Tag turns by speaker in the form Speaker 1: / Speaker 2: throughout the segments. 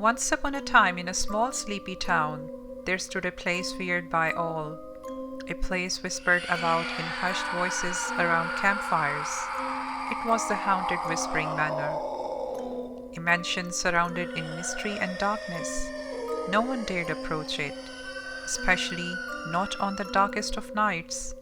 Speaker 1: Once upon a time, in a small sleepy town, there stood a place feared by all, a place whispered about in hushed voices around campfires. It was the haunted Whispering Manor, a mansion surrounded in mystery and darkness. No one dared approach it, especially not on the darkest of nights.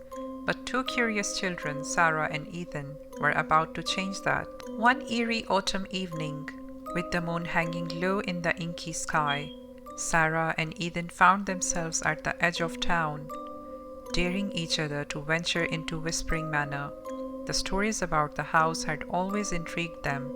Speaker 1: But two curious children, Sarah and Ethan, were about to change that. One eerie autumn evening, with the moon hanging low in the inky sky, Sarah and Ethan found themselves at the edge of town, daring each other to venture into Whispering Manor. The stories about the house had always intrigued them,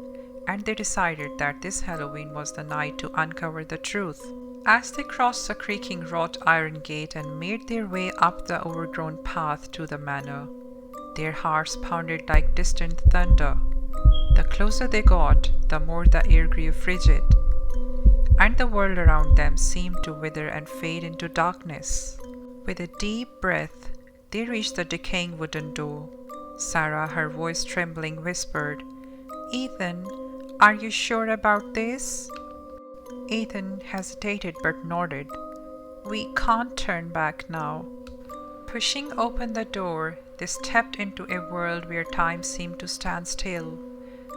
Speaker 1: and they decided that this Halloween was the night to uncover the truth. As they crossed the creaking wrought iron gate and made their way up the overgrown path to the manor, their hearts pounded like distant thunder. The closer they got, the more the air grew frigid, and the world around them seemed to wither and fade into darkness. With a deep breath, they reached the decaying wooden door. Sarah, her voice trembling, whispered, "Ethan, are you sure about this?" Ethan hesitated but nodded. "We can't turn back now." Pushing open the door, they stepped into a world where time seemed to stand still.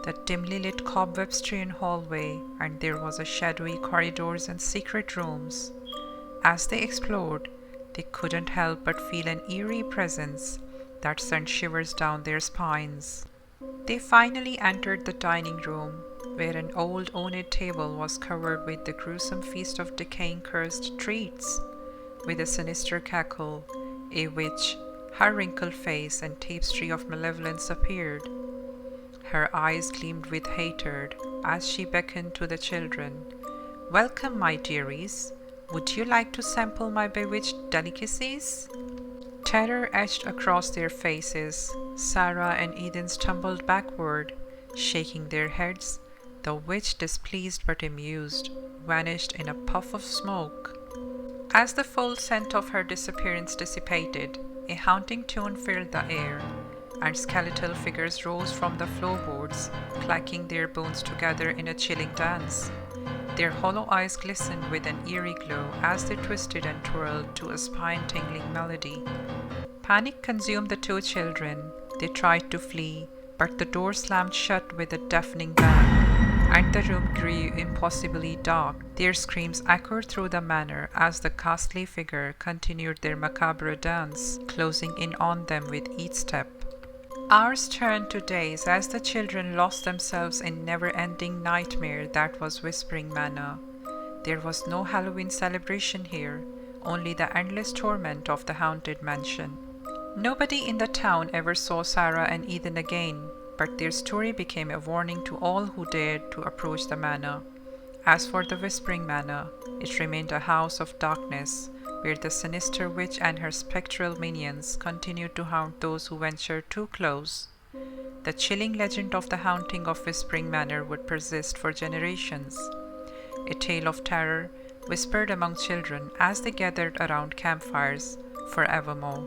Speaker 1: The dimly lit cobweb-strewn hallway, and there was a shadowy corridors and secret rooms. As they explored, they couldn't help but feel an eerie presence that sent shivers down their spines. They finally entered the dining room, where an old ornate table was covered with the gruesome feast of decaying cursed treats. With a sinister cackle, a witch, her wrinkled face and tapestry of malevolence appeared. Her eyes gleamed with hatred as she beckoned to the children. "Welcome, my dearies. Would you like to sample my bewitched delicacies?" Terror etched across their faces. Sarah and Ethan stumbled backward, shaking their heads. The witch, displeased but amused, vanished in a puff of smoke. As the full scent of her disappearance dissipated, a haunting tune filled the air, and skeletal figures rose from the floorboards, clacking their bones together in a chilling dance. Their hollow eyes glistened with an eerie glow as they twisted and twirled to a spine-tingling melody. Panic consumed the two children. They tried to flee, but the door slammed shut with a deafening bang, and the room grew impossibly dark. Their screams echoed through the manor as the ghastly figure continued their macabre dance, closing in on them with each step. Hours turned to days as the children lost themselves in never-ending nightmare that was Whispering Manor. There was no Halloween celebration here, only the endless torment of the haunted mansion. Nobody in the town ever saw Sarah and Ethan again, but their story became a warning to all who dared to approach the manor. As for the Whispering Manor, it remained a house of darkness, where the sinister witch and her spectral minions continued to haunt those who ventured too close. The chilling legend of the haunting of Whispering Manor would persist for generations, a tale of terror whispered among children as they gathered around campfires forevermore.